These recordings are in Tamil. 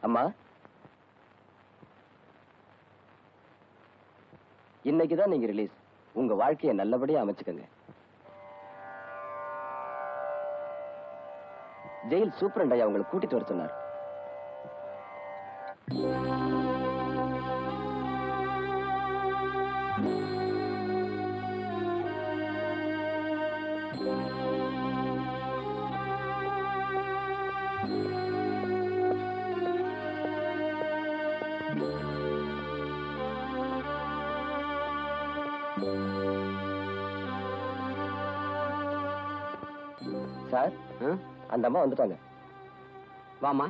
அம்மா, இன்னைக்குதான் நீங்க ரிலீஸ். உங்க வாழ்க்கையை நல்லபடியா அமைச்சுக்கங்க. ஜெயில் சூப்பரண்ட் ஐயா உங்களை கூட்டிட்டு வர சொன்னார். சார், அந்த அம்மா வந்துட்டாங்க. வாமா,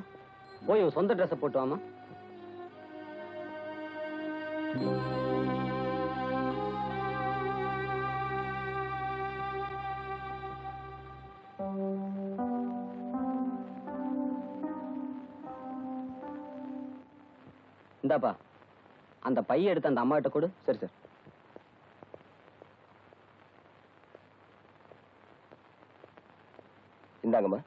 போய் சொந்த ட்ரெஸ் போட்டு வாமா. இந்தாப்பா, அந்த பைய எடுத்து அந்த அம்மா கிட்ட கொடு. சரி சார். இந்தாங்கம்மா.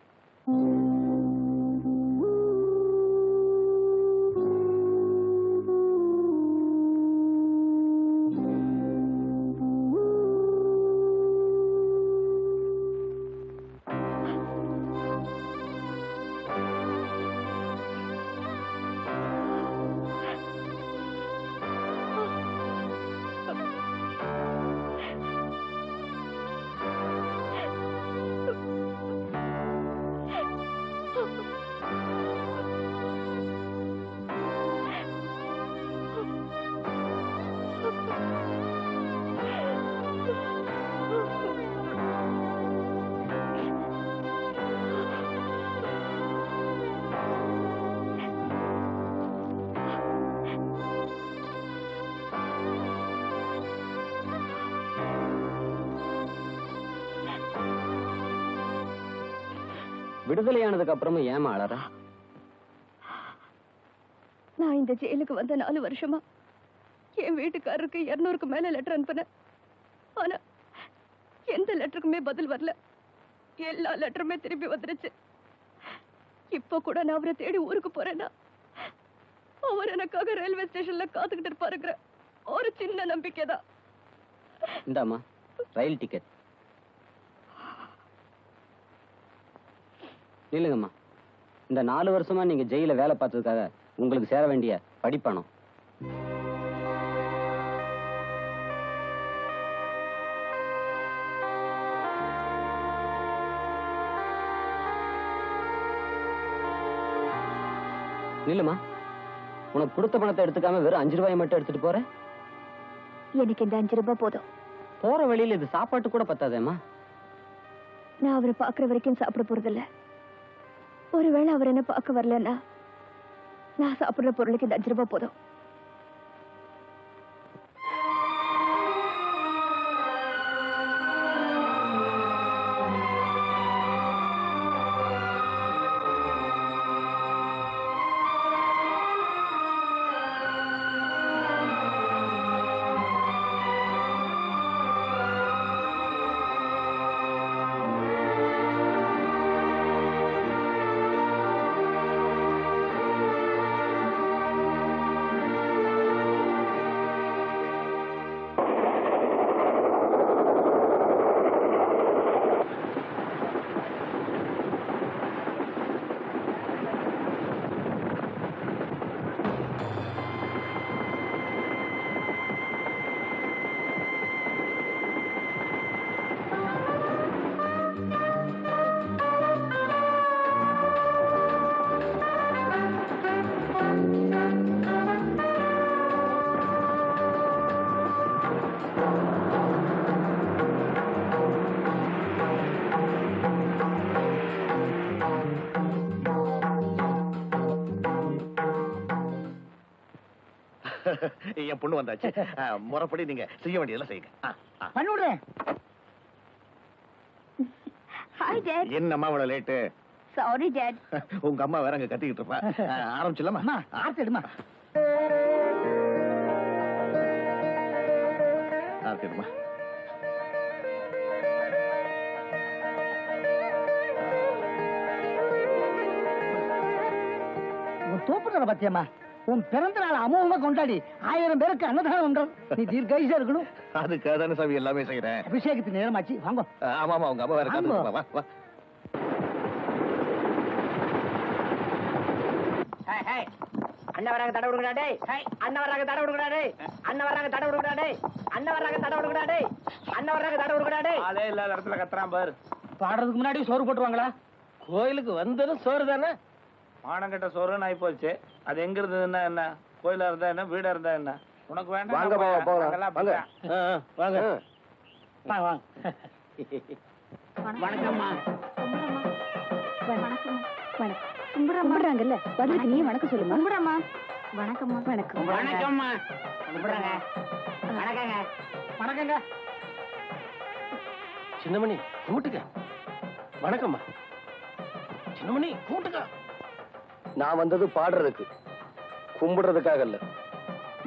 விடுதலையானதுக்கு அப்புறமும் ஏமா அழற? நான் இந்த ஜெயிலுக்கு வந்த 4 வருஷமா என் வீட்டுக்காரருக்கு 200க்கு மேல லெட்டர் அனுப்பினேன். ஆனா எந்த லெட்டருக்குமே பதில் வரல. எல்லா லெட்டருமே திரும்பி வந்துருச்சு. இப்ப கூட நான் அவரை தேடி ஊருக்கு போறேன்னா அவர் எனக்காக ரயில்வே ஸ்டேஷன்ல காத்துக்கிட்டு இருப்பாருங்கிற ஒரு சின்ன நம்பிக்கை தான். இந்தாமா ரயில் டிக்கெட். இல்லைங்கம்மா, இந்த 4 வருஷமா நீங்க ஜெயில வேலை பார்த்ததுக்காக உங்களுக்கு சேர வேண்டிய படிப்பணம். இல்லம்மா, உனக்கு கொடுத்த பணத்தை எடுத்துக்காம வெறும் 5 ரூபாய் மட்டும் எடுத்துட்டு போற. எனக்கு இந்த 5 ரூபாய் போதும். போற வழியில இது சாப்பாட்டு கூட பத்தாதேம்மா. நான் அவரை பாக்குற வரைக்கும் சாப்பிட போறதில்ல. ஒருவேளை அவர் என்ன பார்க்க வரலன்னா நான் சாப்பிடுற பொருளுக்கு இந்த 5 ரூபாய் போதும். என் பொண்ணு வந்தாச்சு. முறைப்படி நீங்க செய்ய வேண்டியதெல்லாம் செய்யுங்க. பண்ணிவிடுறேன். Hi dad. என்னம்மா இவ்வளவு லேட்டு? Sorry dot. உங்க அம்மா வேற அங்க கத்திக்கிட்டு இருப்பா. ஆரம்பிச்சிடலாமா? ஆர்த்தி எடுமா. ஆர்த்தி எடுமா. தோப்புற பத்தியம்மா உன் பிறந்த நாள் அமோகமா கொண்டாடி 1000 பேருக்கு அன்னதானம் பண்றோம். நீ தீர்க்காயுசா இருக்கணும். அதுக்காக தானே சாமி எல்லாமே செய்யறேன். அபிஷேகத்துக்கு நேரமாச்சு, வாங்க. ஆமா ஆமா, உங்க அம்மா வேற காத்துட்டு வா வா. அண்ணன் வராங்க தடை விடுங்கடா டேய். அண்ணன் வராங்க தடை விடுங்கடா டேய். அண்ணன் வராங்க தடை விடுங்கடா டேய். அண்ணன் வராங்க தடை விடுங்கடா டேய். அண்ணன் வராங்க தடை விடுங்கடா டேய். அதே இல்லாத இடத்துல கத்துறான் பாரு. பாடுறதுக்கு முன்னாடி சோறு போட்டுருவாங்களா? கோயிலுக்கு வந்ததும் சோறு தானே. மானங்கட்ட சோறுன்னு ஆகி போச்சு. அது எங்க இருந்ததுன்னா என்ன? கோயிலா இருந்தா என்ன, வீடா இருந்தா என்ன? உனக்கு வேண்டாம். வாங்க பாவா, போலாம். நாங்கெல்லாம் வாங்க. வாங்க. வாங்க. வணக்கம்மா. கும்பிடுறாங்கல்ல, பதிலுக்கு நீ வணக்கம் சொல்லுமா. கும்பிடுறமா. வணக்கம்மா. வணக்கம். வணக்கம்மா. கும்பிடுறாங்க. வணக்கங்க. வணக்கங்க. சின்னமணி கூட்டுக்க. வணக்கம்மா. சின்னமணி கூட்டுக்க. நான் வந்தது பாடுறதுக்கு, கும்பிடுறதுக்காக இல்ல.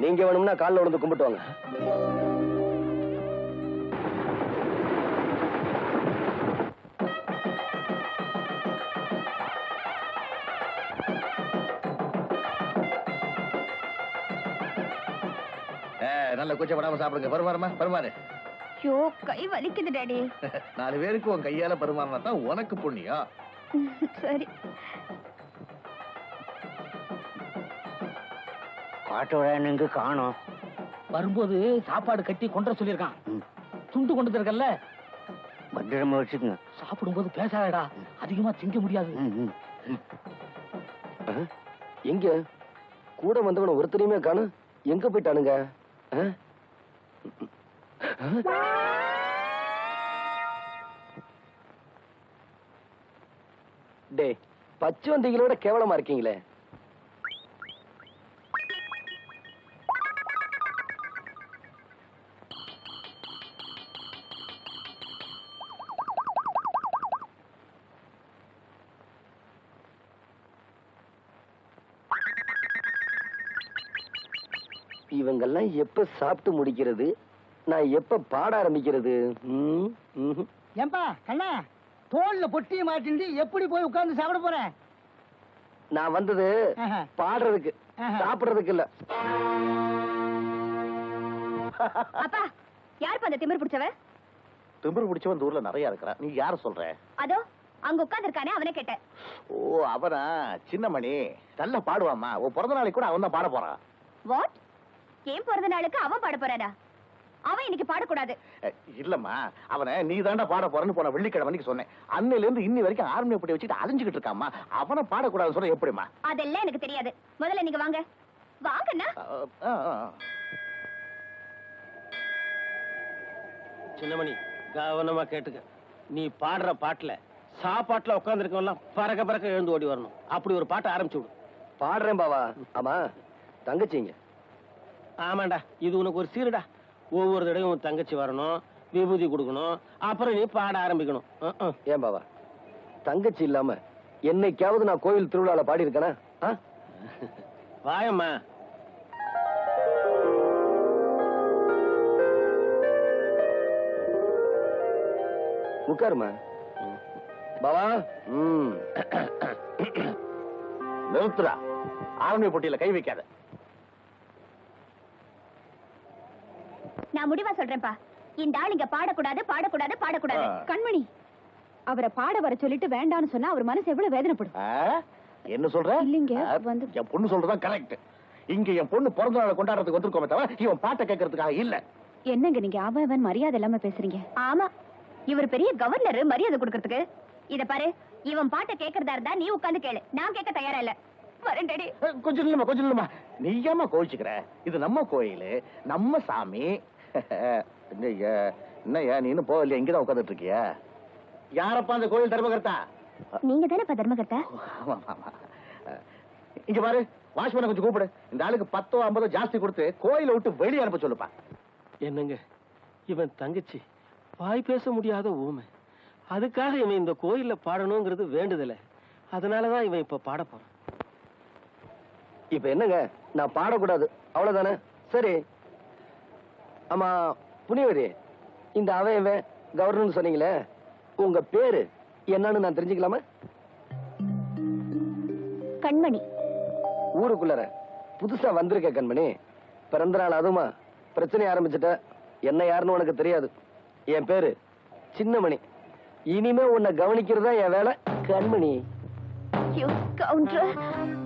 நீங்க வேணும்னா கால்ல விழுந்து கும்பிட்டு வாங்க. நல்ல கூச்சப்படாம சாப்பிடுங்க. பருமாறமா பருமாறு. ஐயோ, கை வலிக்குது டாடி. 4 பேருக்கு உன் கையால பருமாறினா தான் உனக்கு புண்ணியம். சரி. காட்டு காணோம். வரும்போது சாப்பாடு கட்டி கொண்டு சொல்லியிருக்கான். துண்டு கொண்டு இருக்கல்ல, பத்திரமா வச்சுக்கோங்க. சாப்பிடும்போது பேசாதடா, அதிகமா திங்க முடியாது. எங்க கூட வந்தவன ஒருத்தரையுமே காணும். எங்க போயிட்டானுங்க? டே, பச்சை வந்திகளோட கேவலமா இருக்கீங்களே. இவங்கெல்லாம் எப்ப சாப்பிட்டு முடிக்கிறது, நான் எப்ப பாட ஆரம்பிக்கிறது? ஏன்பா கண்ணா, தோல்ல பொட்டிய மாட்டிண்டு எப்படி போய் உட்கார்ந்து சாப்பிட போறேன்? நான் வந்தது பாடுறதுக்கு, சாப்பிடுறதுக்கு இல்ல. அப்பா, யார் அந்த திமிர் பிடிச்சவ? திமிரு பிடிச்சவன் இந்த ஊர்ல நிறைய இருக்கிறான். நீ யார சொல்ற? அதோ அங்க உட்கார்ந்திருக்கானே, அவனே கேட்டேன். ஓ, அவனா? சின்னமணி நல்லா பாடுவாமா. உன் பிறந்த நாளைக்கு கூட அவன் தான் பாட போறான். வாட்? ஏன் பிறந்த நாளுக்கு அவன் பாட போறானா? அவன் இன்னைக்கு பாடக்கூடாது. இல்லம்மா, அவனை நீ தாண்டா பாட போறன்னு போன வெள்ளிக்கிழமைக்கு சொன்னேன். அன்னையில இருந்து இன்னி வரைக்கும் ஆர்மியை பட்டி வச்சுட்டு அலைஞ்சுக்கிட்டு இருக்காமா. அவனை பாடக்கூடாதுன்னு சொன்ன எப்படிமா? அதெல்லாம் எனக்கு தெரியாது. முதல்ல நீங்க வாங்க. வாங்கண்ணா. சின்னமணி கவனமா கேட்டுக்க. நீ பாடுற பாட்டுல சாப்பாட்டுல உட்காந்துருக்கவெல்லாம் பறக்க பறக்க எழுந்து ஓடி வரணும். அப்படி ஒரு பாட்டை ஆரம்பிச்சு விடு. பாடுறேன் பாவா. ஆமா, தங்கச்சிங்க. ஆமாண்டா, இது உனக்கு ஒரு சீருடா. ஒவ்வொரு தடவையும் உன் தங்கச்சி வரணும், விபூதி கொடுக்கணும், அப்புறம் நீ பாட ஆரம்பிக்கணும். ஏன் பாவா, தங்கச்சி இல்லாம என்னைக்காவது நான் கோயில் திருவிழால பாடி இருக்கேனா? வாயம்மா. உட்காருமா. பாவா. நிறுத்துறா. ஆர்மி போட்டியில கை வைக்காத. நான் முடிவா சொல்றேன்ப்பா. இந்த ஆள் இங்க பாடக்கூடாது, பாடக்கூடாது, பாடக்கூடாது. கண்மணி, அவரை பாட வர சொல்லிட்டு வேண்டான்னு சொன்னா அவர் மனசு எவ்வளவு வேதனைப்படும். என்ன சொல்ற? இல்லைங்க, வந்து என் பொண்ணு சொல்றதான் கரெக்ட். இங்க என் பொண்ணு பிறந்த நாளை கொண்டாடுறதுக்கு வந்திருக்கோமே தவிர இவன் பாட்டை கேட்கறதுக்காக இல்ல. என்னங்க நீங்க அவன் மரியாதை இல்லாம பேசுறீங்க? ஆமா, இவர் பெரிய கவர்னர், மரியாதை கொடுக்கறதுக்கு. இத பாரு, இவன் பாட்டை கேட்கறதா இருந்தா நீ உட்கார்ந்து கேளு. நான் கேட்க தயாரா இல்ல. வரேன் டாடி. கொஞ்சம் இல்லம்மா, கொஞ்சம் இல்லம்மா. நீ ஏமா கோவிச்சுக்கிற? இது நம்ம கோயில், நம்ம சாமி. என்னய்யா நீ இன்னும் போகலையா? இங்கதான் உட்காந்துட்டு இருக்கியா? யாரப்பா அந்த கோயில் தர்மகர்த்தா? நீங்க தானே தர்மகர்த்தா? இங்க பாரு, வாட்ச்மேனை கொஞ்சம் கூப்பிடு. இந்த ஆளுக்கு 10 50 ஜாஸ்தி கொடுத்து கோயிலை விட்டு வெளியே அனுப்ப சொல்லுப்பா. என்னங்க, இவன் தங்கச்சி வாய் பேச முடியாத ஊமை. அதுக்காக இவன் இந்த கோயில்ல பாடணுங்கிறது வேண்டுதல. அதனாலதான் இவன் இப்ப பாட போறான். இப்ப என்னங்க, நான் பாடக்கூடாது அவ்வளவுதானே? சரி. ஆமா புனிவரி, இந்த அவன் கவர்னர் சொன்னீங்களே, உங்க பேரு என்னன்னு நான் தெரிஞ்சுக்கலாமா? கண்மணி. ஊருக்குள்ளற புதுசா வந்திருக்க கண்மணி. பிறந்த நாள் அதுமா பிரச்சனை ஆரம்பிச்சுட்ட. என்ன யாருன்னு உனக்கு தெரியாது. என் பேரு சின்னமணி. இனிமே உன்னை கவனிக்கிறதா என் வேலை கண்மணி. You scoundrel!